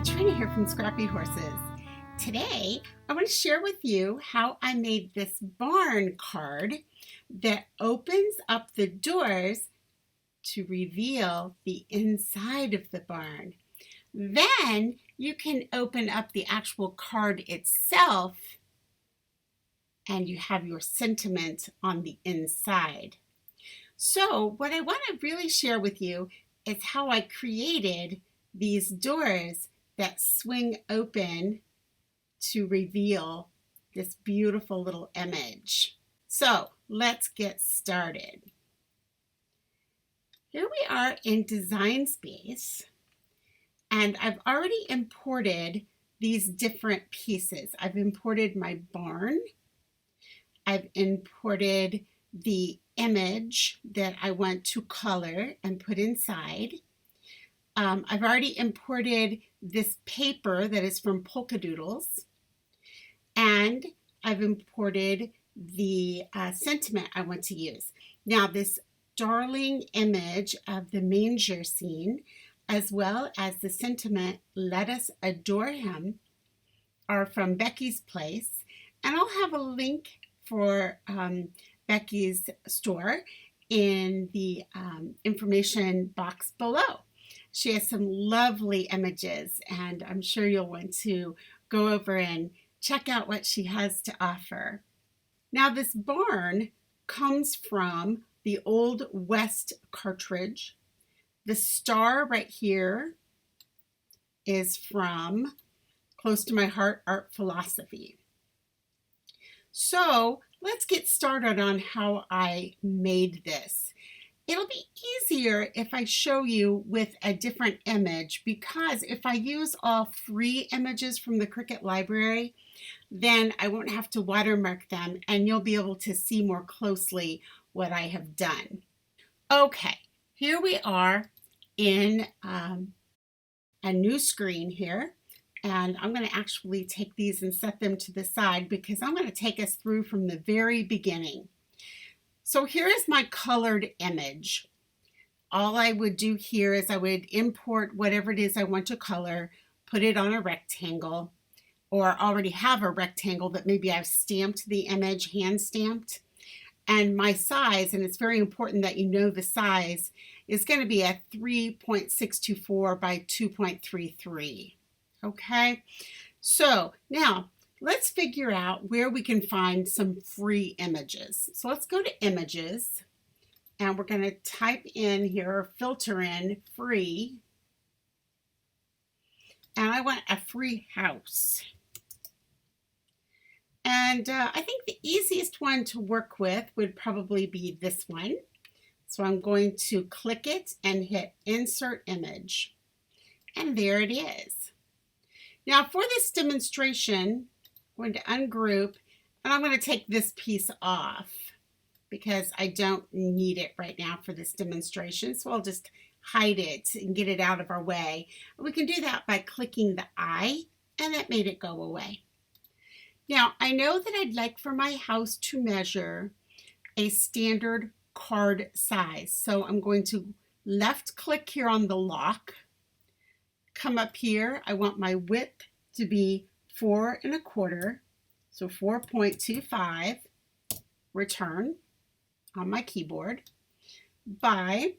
Trina here from Scrappy Horses. Today I want to share with you how I made this barn card that opens up the doors to reveal the inside of the barn. Then you can open up the actual card itself and you have your sentiment on the inside. So what I want to really share with you is how I created these doors that swing open to reveal this beautiful little image. So let's get started. Here we are in Design Space, and I've already imported these different pieces. I've imported my barn. I've imported the image that I want to color and put inside. I've already imported this paper that is from Polkadoodles, and I've imported the sentiment I want to use. Now this darling image of the manger scene, as well as the sentiment, "Let us adore him," are from Beccy's place, and I'll have a link for Beccy's store in the information box below. She has some lovely images, and I'm sure you'll want to go over and check out what she has to offer. Now this barn comes from the Old West cartridge. The star right here is from Close to My Heart Art Philosophy. So let's get started on how I made this. It'll be easier if I show you with a different image, because if I use all 3 images from the Cricut library, then I won't have to watermark them and you'll be able to see more closely what I have done. Okay, here we are in a new screen here, and I'm going to actually take these and set them to the side because I'm going to take us through from the very beginning. So here is my colored image. All I would do here is I would import whatever it is I want to color, put it on a rectangle, or already have a rectangle that maybe I've stamped the image, hand stamped. And my size, and it's very important that you know the size, is going to be a 3.624 by 2.33. Okay, so now let's figure out where we can find some free images. So let's go to Images, and we're going to type in here, filter in free, and I want a free house. And I think the easiest one to work with would probably be this one. So I'm going to click it and hit Insert Image, and there it is. Now for this demonstration, I'm going to ungroup, and I'm going to take this piece off because I don't need it right now for this demonstration. So I'll just hide it and get it out of our way. We can do that by clicking the eye, and that made it go away. Now I know that I'd like for my house to measure a standard card size. So I'm going to left click here on the lock, come up here. I want my width to be 4 1/4, so 4.25, return on my keyboard, by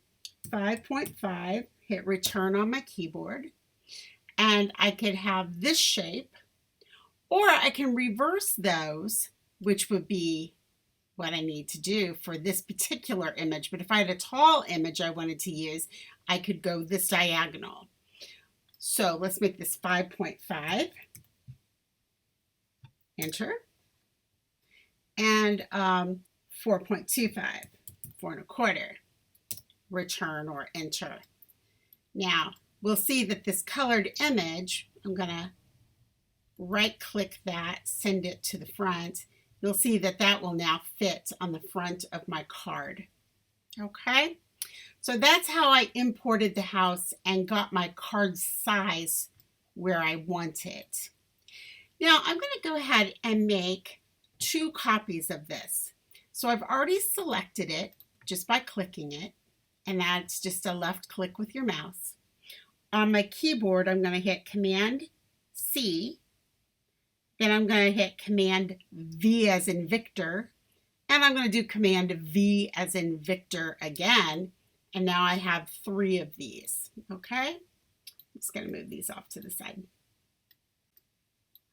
5.5, hit return on my keyboard, and I could have this shape, or I can reverse those, which would be what I need to do for this particular image. But if I had a tall image I wanted to use, I could go this diagonal. So let's make this 5.5. Enter, and 4.25, 4 1/4, return or enter. Now we'll see that this colored image, I'm going to right click that, send it to the front. You'll see that that will now fit on the front of my card. Okay, so that's how I imported the house and got my card size where I want it. Now I'm going to go ahead and make 2 copies of this. So I've already selected it just by clicking it, and that's just a left click with your mouse. on my keyboard, I'm going to hit Command C, then I'm going to hit Command V as in Victor, and I'm going to do Command V as in Victor again, and now I have 3 of these, okay? I'm just going to move these off to the side.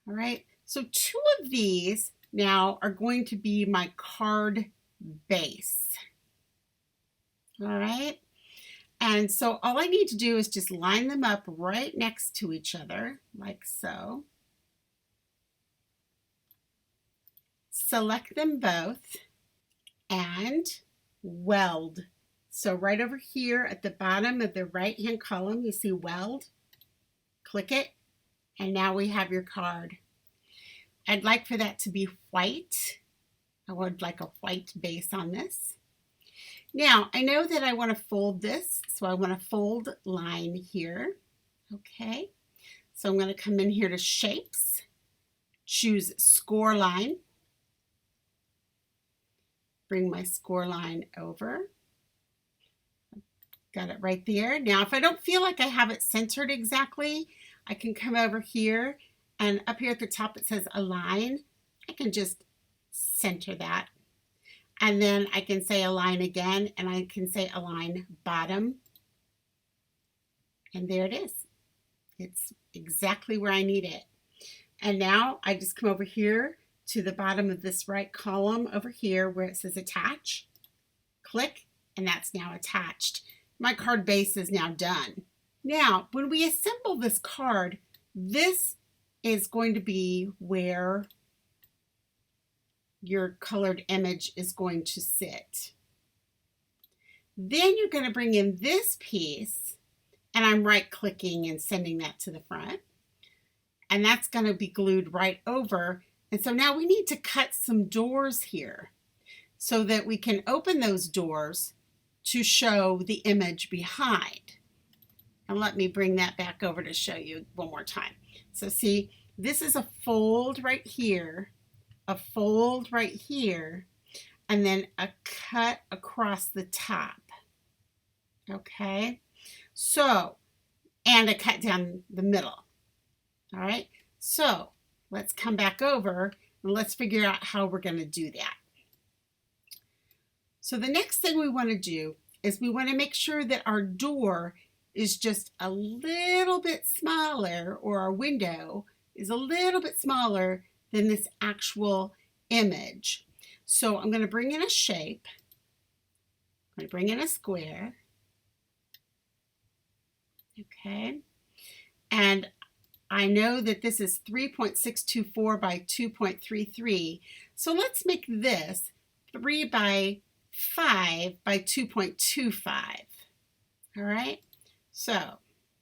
All right, so 2 of these now are going to be my card base. All right, and so all I need to do is just line them up right next to each other, like so. Select them both and weld. So right over here at the bottom of the right-hand column, you see weld. Click it, and now we have your card. I'd like for that to be white. I would like a white base on this. Now, I know that I want to fold this, so I want to fold line here. Okay, so I'm going to come in here to Shapes, choose Score Line, bring my score line over. Got it right there. Now, if I don't feel like I have it centered exactly, I can come over here, and up here at the top it says Align. I can just center that. And then I can say Align again, and I can say Align Bottom. And there it is. It's exactly where I need it. And now I just come over here to the bottom of this right column over here where it says Attach. Click, and that's now attached. My card base is now done. Now, when we assemble this card, this is going to be where your colored image is going to sit. Then you're going to bring in this piece, and I'm right-clicking and sending that to the front. And that's going to be glued right over. And so now we need to cut some doors here so that we can open those doors to show the image behind. And let me bring that back over to show you one more time. So see, this is a fold right here, a fold right here, and then a cut across the top. Okay, so, and a cut down the middle. All right, so let's come back over and let's figure out how we're going to do that. So the next thing we want to do is we want to make sure that our door is just a little bit smaller, or our window is a little bit smaller than this actual image. So I'm going to bring in a shape. I'm going to bring in a square. Okay. And I know that this is 3.624 by 2.33. So let's make this 3 by 5 by 2.25. All right. So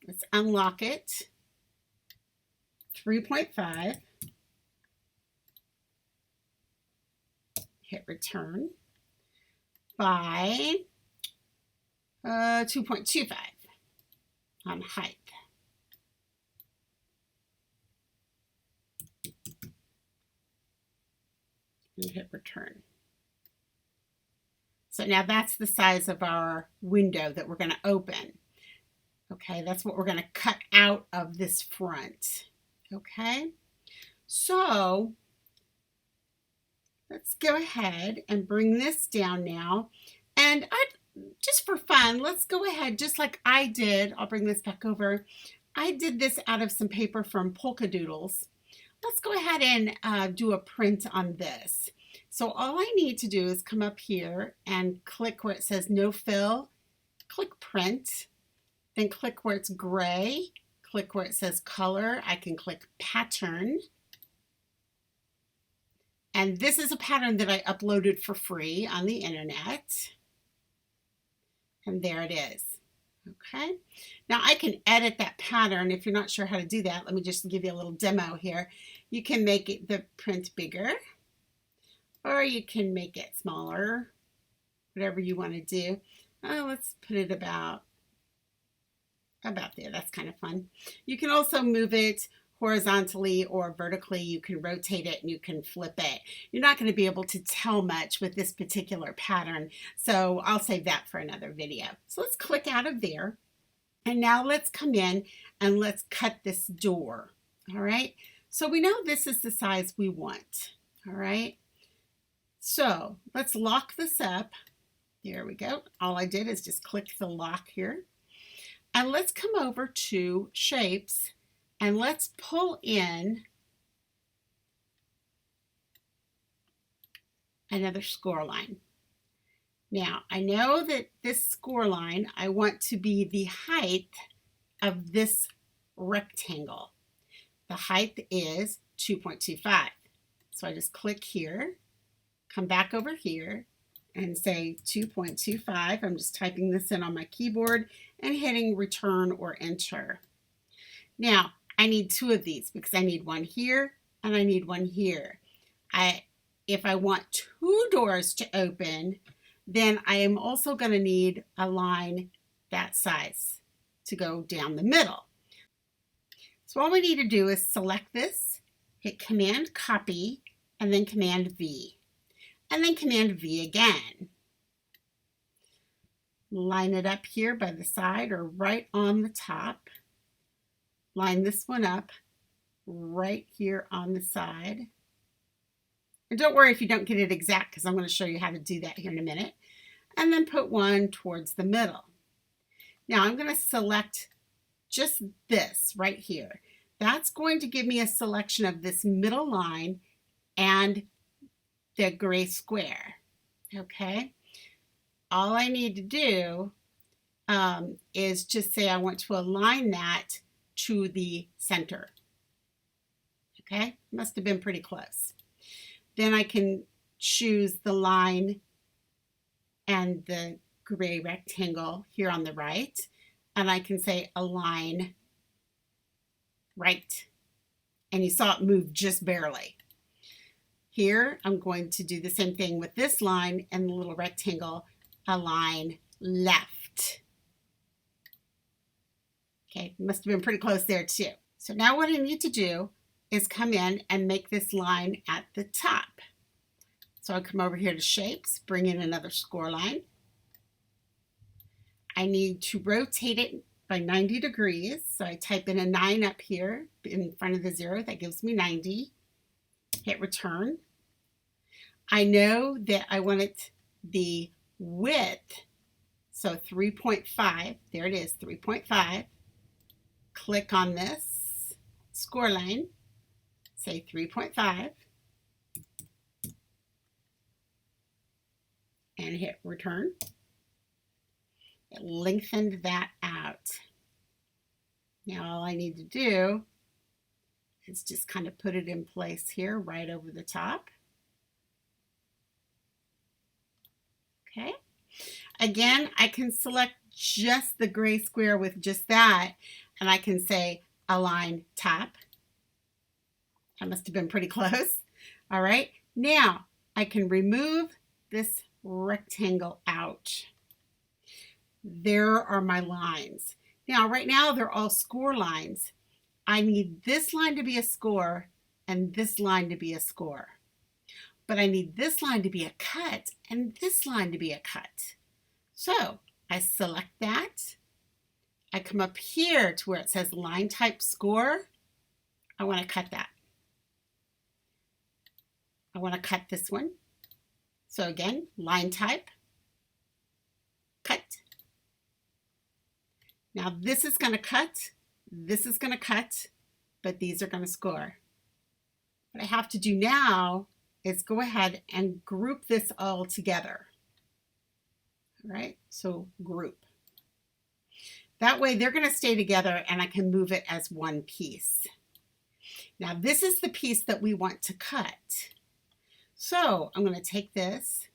let's unlock it. 3.5. Hit return by 2.25 on height. And hit return. So now that's the size of our window that we're going to open. Okay, that's what we're going to cut out of this front. Okay, so let's go ahead and bring this down now. And just for fun, let's go ahead, just like I did, I'll bring this back over. I did this out of some paper from Polkadoodles. Let's go ahead and do a print on this. So all I need to do is come up here and click where it says No Fill, click Print, then click where it's gray, click where it says Color. I can click Pattern. And this is a pattern that I uploaded for free on the internet. And there it is. Okay. Now I can edit that pattern. If you're not sure how to do that, let me just give you a little demo here. You can make it the print bigger, or you can make it smaller, whatever you want to do. Let's put it about there. That's kind of fun. You can also move it horizontally or vertically. You can rotate it and you can flip it. You're not going to be able to tell much with this particular pattern, so I'll save that for another video. So let's click out of there. And now let's come in and let's cut this door. All right. So we know this is the size we want. All right. So let's lock this up. There we go. All I did is just click the lock here. And let's come over to Shapes and let's pull in another score line. Now, I know that this score line, I want to be the height of this rectangle. The height is 2.25. So I just click here, come back over here, and say 2.25. I'm just typing this in on my keyboard and hitting return or enter. Now, I need two of these because I need one here and I need one here. If I want two doors to open, then I am also going to need a line that size to go down the middle. So all we need to do is select this, hit Command Copy, and then Command V. And then Command V again. Line it up here by the side or right on the top. Line this one up right here on the side. And don't worry if you don't get it exact because I'm going to show you how to do that here in a minute. And then put one towards the middle. Now I'm going to select just this right here. That's going to give me a selection of this middle line and the gray square. Okay. All I need to do is just say I want to align that to the center. Okay. Must have been pretty close. Then I can choose the line and the gray rectangle here on the right, and I can say align right. And you saw it move just barely. Here, I'm going to do the same thing with this line and the little rectangle, align left. Okay, must have been pretty close there too. So now what I need to do is come in and make this line at the top. So I'll come over here to Shapes, bring in another score line. I need to rotate it by 90 degrees. So I type in a 9 up here in front of the 0. That gives me 90. Hit return. I know that I want it the width, so 3.5. There it is, 3.5. Click on this score line, say 3.5, and hit return. It lengthened that out. Now all I need to do is just kind of put it in place here right over the top. Okay. Again, I can select just the gray square with just that, and I can say align top. That must have been pretty close. All right. Now I can remove this rectangle out. There are my lines. Now, right now, they're all score lines. I need this line to be a score and this line to be a score. But I need this line to be a cut and this line to be a cut. So I select that. I come up here to where it says line type score. I want to cut that. I want to cut this one. So again, line type, cut. Now this is going to cut, this is going to cut, but these are going to score. What I have to do now is go ahead and group this all together. All right, so group. That way they're going to stay together and I can move it as one piece. Now this is the piece that we want to cut. So I'm going to take this,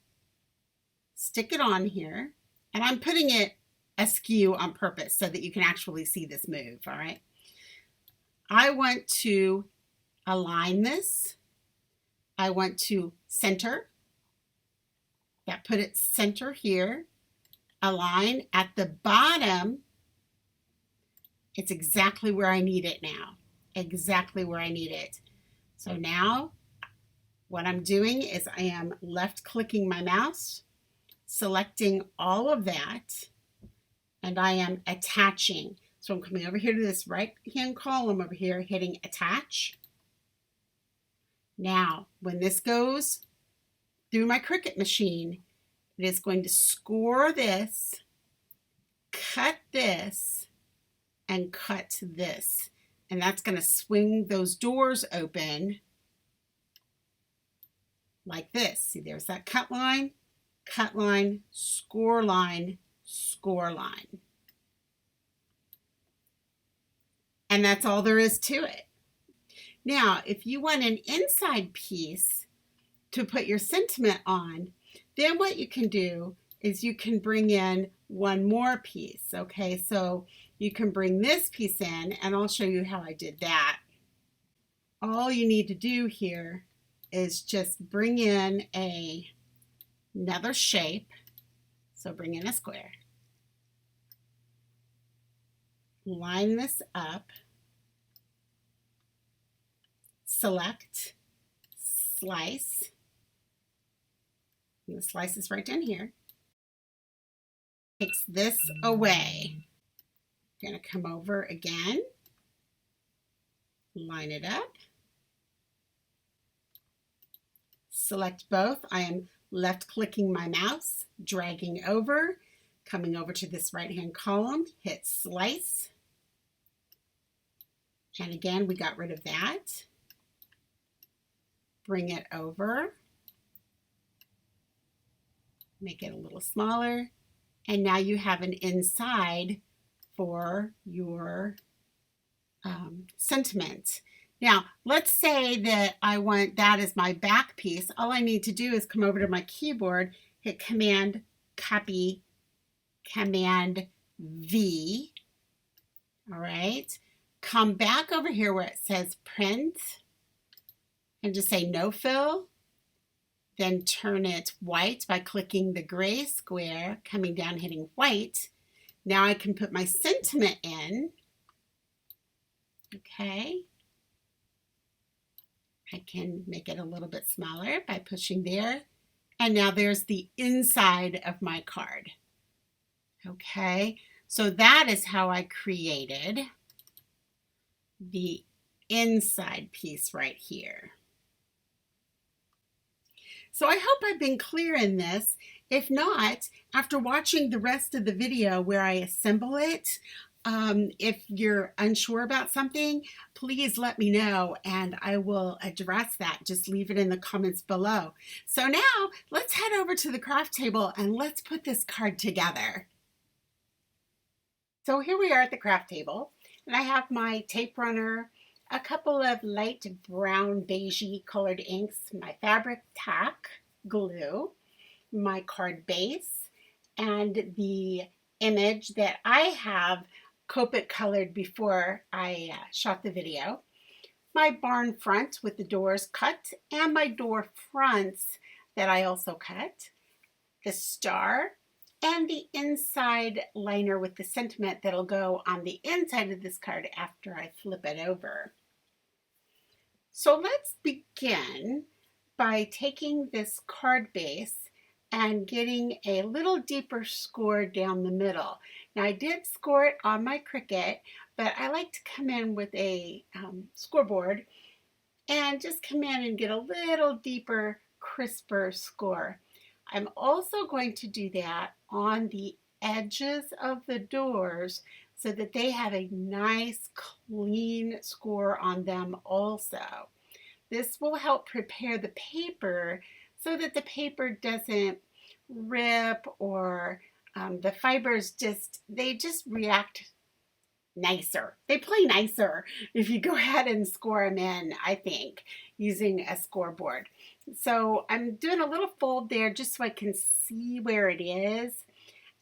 stick it on here, and I'm putting it askew on purpose so that you can actually see this move, all right? I want to align this. I want to center. That put it center here. Align at the bottom. It's exactly where I need it now. Exactly where I need it. So now what I'm doing is I am left clicking my mouse, selecting all of that, and I am attaching. So I'm coming over here to this right hand column over here, hitting attach. Now, when this goes through my Cricut machine, it is going to score this, cut this, and cut this. And that's going to swing those doors open like this. See, there's that cut line, score line, score line. And that's all there is to it. Now, if you want an inside piece to put your sentiment on, then what you can do is you can bring in one more piece. Okay, so you can bring this piece in, and I'll show you how I did that. All you need to do here is just bring in another shape. So bring in a square. Line this up. Select, slice. And the slice is right down here. Takes this away. I'm going to come over again. Line it up. Select both. I am left clicking my mouse, dragging over, coming over to this right hand column, hit slice. And again, we got rid of that. Bring it over. Make it a little smaller. And now you have an inside for your sentiment. Now, let's say that I want that as my back piece. All I need to do is come over to my keyboard, hit Command, copy, Command V. All right. Come back over here where it says print and just say no fill. Then turn it white by clicking the gray square, coming down, hitting white. Now I can put my sentiment in. Okay. I can make it a little bit smaller by pushing there. And now there's the inside of my card. Okay. So that is how I created the inside piece right here. So I hope I've been clear in this. If not, after watching the rest of the video where I assemble it, if you're unsure about something, please let me know and I will address that. Just leave it in the comments below. So now let's head over to the craft table and let's put this card together. So here we are at the craft table, and I have my tape runner, a couple of light brown beigey colored inks, my fabric tack glue, my card base, and the image that I have Copic colored before I shot the video, my barn front with the doors cut, and my door fronts that I also cut, the star, and the inside liner with the sentiment that'll go on the inside of this card after I flip it over. So let's begin by taking this card base and getting a little deeper score down the middle. Now I did score it on my Cricut, but I like to come in with a scoreboard and just come in and get a little deeper, crisper score. I'm also going to do that on the edges of the doors so that they have a nice clean score on them also. This will help prepare the paper so that the paper doesn't rip or the fibers just react nicer. They play nicer if you go ahead and score them in, I think, using a scoreboard. So I'm doing a little fold there just so I can see where it is.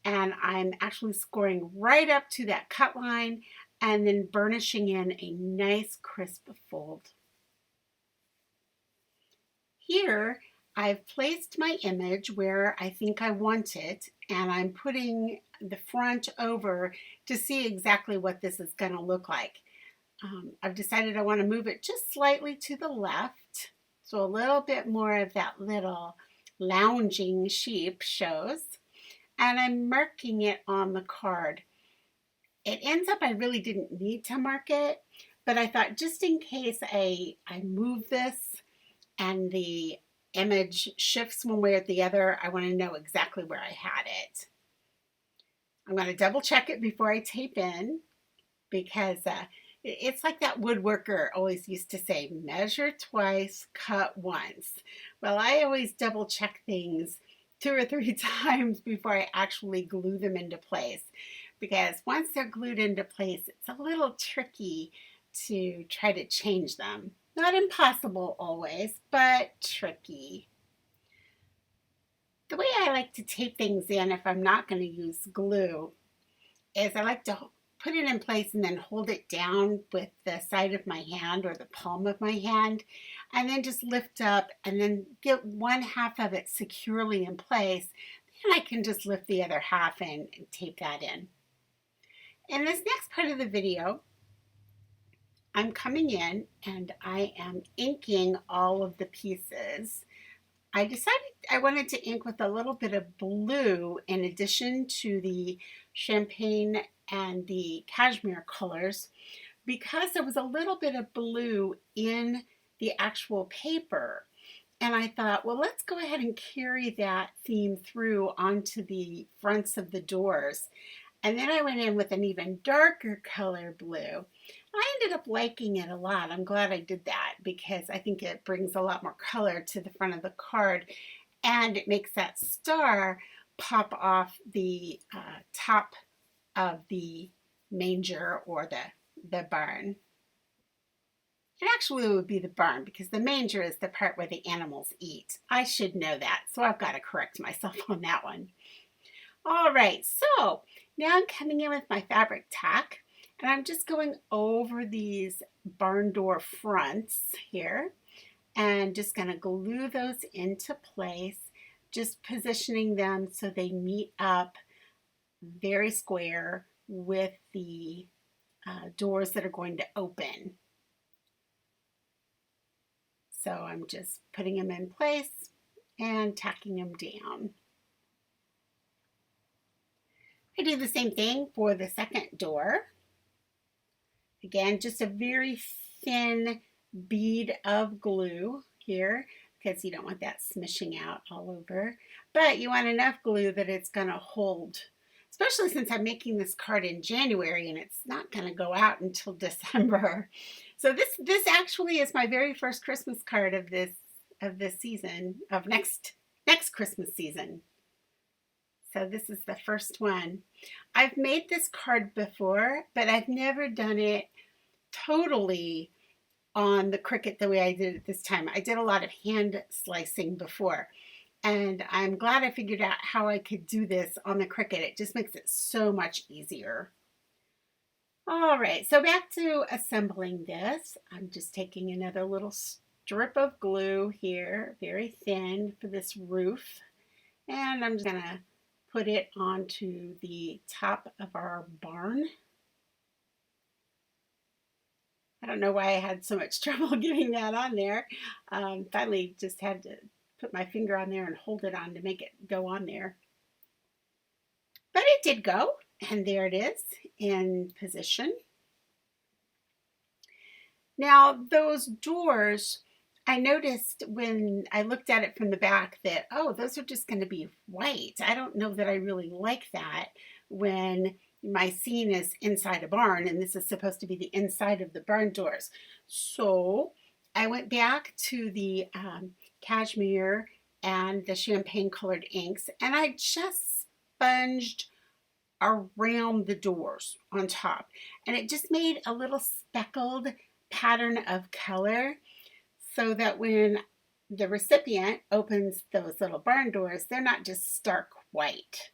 And I'm actually scoring right up to that cut line and then burnishing in a nice crisp fold. Here, I've placed my image where I think I want it, and I'm putting the front over to see exactly what this is going to look like. I've decided I want to move it just slightly to the left, so a little bit more of that little lounging sheep shows, and I'm marking it on the card. it ends up I really didn't need to mark it, but I thought just in case I move this and the image shifts one way or the other, I want to know exactly where I had it. I'm going to double check it before I tape in, because it's like that woodworker always used to say, measure twice, cut once. Well, I always double check things 2 or 3 times before I actually glue them into place, because once they're glued into place, it's a little tricky to try to change them. Not impossible always, but tricky. The way I like to tape things in if I'm not going to use glue is I like to put it in place and then hold it down with the side of my hand or the palm of my hand, and then just lift up and then get one half of it securely in place. Then I can just lift the other half in and tape that in. In this next part of the video, I'm coming in and I am inking all of the pieces. I decided I wanted to ink with a little bit of blue in addition to the champagne and the cashmere colors, because there was a little bit of blue in the actual paper. And I thought, well, let's go ahead and carry that theme through onto the fronts of the doors. And then I went in with an even darker color blue. I ended up liking it a lot. I'm glad I did that, because I think it brings a lot more color to the front of the card, and it makes that star pop off the top of the manger or the barn. It actually would be the barn, because the manger is the part where the animals eat. I should know that, so I've got to correct myself on that one. All right, so now I'm coming in with my fabric tack, and I'm just going over these barn door fronts here and just going to glue those into place, just positioning them so they meet up very square with the doors that are going to open. So I'm just putting them in place and tacking them down. I do the same thing for the second door. Again, just a very thin bead of glue here, because you don't want that smishing out all over. But you want enough glue that it's going to hold, especially since I'm making this card in January and it's not going to go out until December. So this actually is my very first Christmas card of this season, of next Christmas season. So this is the first one. I've made this card before, but I've never done it totally on the Cricut the way I did it this time. I did a lot of hand slicing before, and I'm glad I figured out how I could do this on the Cricut. It just makes it so much easier. All right, so back to assembling this. I'm just taking another little strip of glue here, very thin, for this roof, and I'm just gonna put it onto the top of our barn. I don't know why I had so much trouble getting that on there. Finally just had to put my finger on there and hold it on to make it go on there. But it did go, and there it is in position. Now those doors, I noticed when I looked at it from the back that, oh, those are just going to be white. I don't know that I really like that when my scene is inside a barn and this is supposed to be the inside of the barn doors. So I went back to the cashmere and the champagne colored inks, and I just sponged around the doors on top, and it just made a little speckled pattern of color, so that when the recipient opens those little barn doors, they're not just stark white.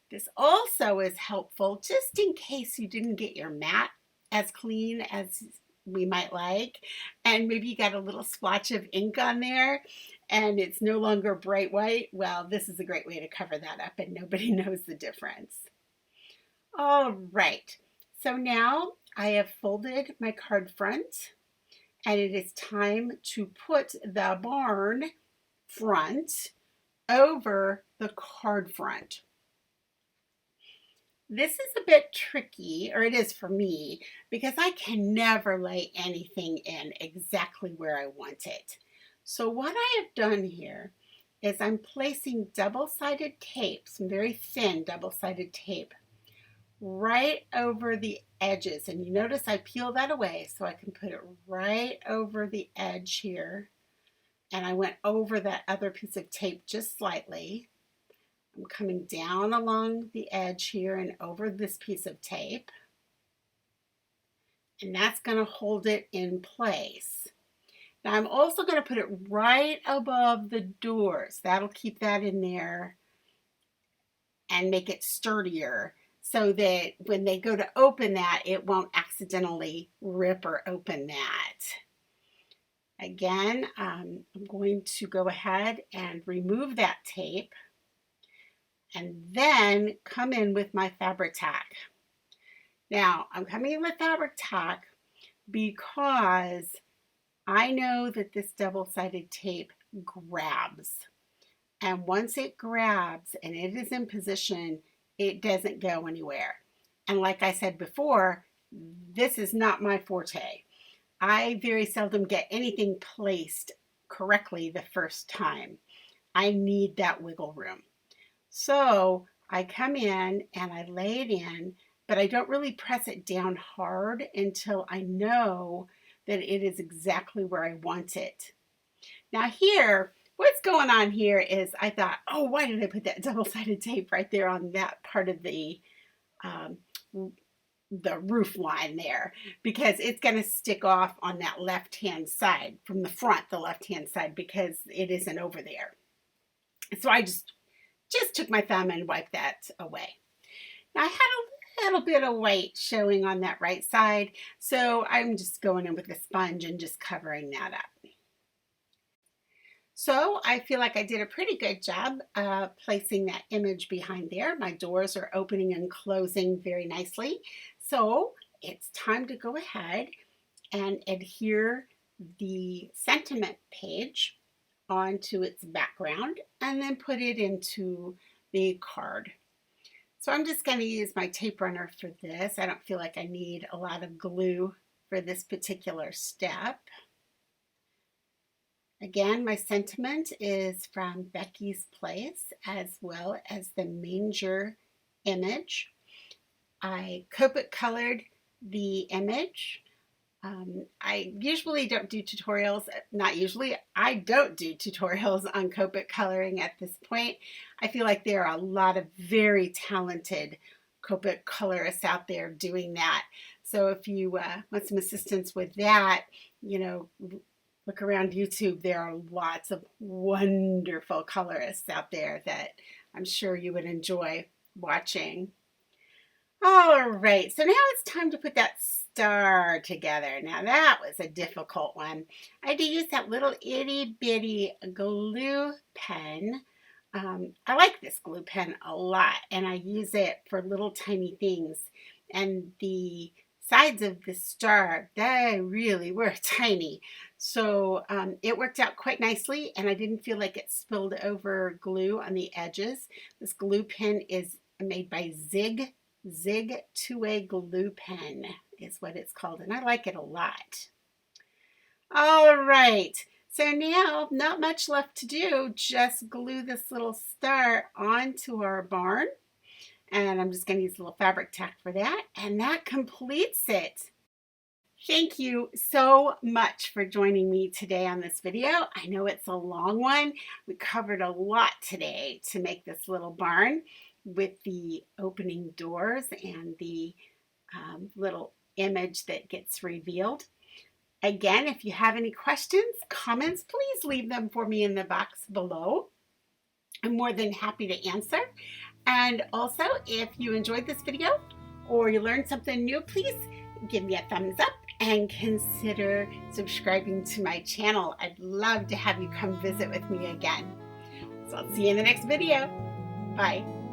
This also is helpful just in case you didn't get your mat as clean as we might like, and maybe you got a little splotch of ink on there and it's no longer bright white. Well, this is a great way to cover that up and nobody knows the difference. All right, so now I have folded my card front, and it is time to put the barn front over the card front. This is a bit tricky, or it is for me, because I can never lay anything in exactly where I want it. So what I have done here is I'm placing double-sided tape, some very thin double-sided tape, right over the edges. And you notice I peel that away so I can put it right over the edge here. And I went over that other piece of tape just slightly. I'm coming down along the edge here and over this piece of tape. And that's going to hold it in place. Now I'm also going to put it right above the doors. That'll keep that in there and make it sturdier so that when they go to open that, it won't accidentally rip or open that. Again, I'm going to go ahead and remove that tape and then come in with my fabric tack. Now, I'm coming in with fabric tack because I know that this double-sided tape grabs. And once it grabs and it is in position, it doesn't go anywhere. And like I said before, this is not my forte. I very seldom get anything placed correctly the first time. I need that wiggle room. So I come in and I lay it in, but I don't really press it down hard until I know that it is exactly where I want it. Now here, what's going on here is I thought, oh, why did I put that double-sided tape right there on that part of the roof line there? Because it's going to stick off on that left-hand side from the front, the left-hand side, because it isn't over there. So I just took my thumb and wiped that away. Now I had a little bit of white showing on that right side, so I'm just going in with a sponge and just covering that up. So I feel like I did a pretty good job placing that image behind there. My doors are opening and closing very nicely. So it's time to go ahead and adhere the sentiment page onto its background and then put it into the card. So I'm just going to use my tape runner for this. I don't feel like I need a lot of glue for this particular step. Again, my sentiment is from Beccy's Place as well as the manger image. I Copic colored the image. I usually don't do tutorials, not usually, I don't do tutorials on Copic coloring at this point. I feel like there are a lot of very talented Copic colorists out there doing that. So if you want some assistance with that, you know, look around YouTube. There are lots of wonderful colorists out there that I'm sure you would enjoy watching. All right, so now it's time to put that star together. Now that was a difficult one. I had to use that little itty bitty glue pen. I like this glue pen a lot, and I use it for little tiny things. And the sides of the star, they really were tiny. So it worked out quite nicely, and I didn't feel like it spilled over glue on the edges. This glue pen is made by Zig 2-way glue pen is what it's called, and I like it a lot. All right, so now not much left to do, just glue this little star onto our barn, and I'm just going to use a little fabric tack for that, and that completes it. Thank you so much for joining me today on this video. I know it's a long one. We covered a lot today to make this little barn with the opening doors and the little image that gets revealed. Again, if you have any questions, comments, please leave them for me in the box below. I'm more than happy to answer. And also, if you enjoyed this video or you learned something new, please give me a thumbs up and consider subscribing to my channel. I'd love to have you come visit with me again. So I'll see you in the next video. Bye.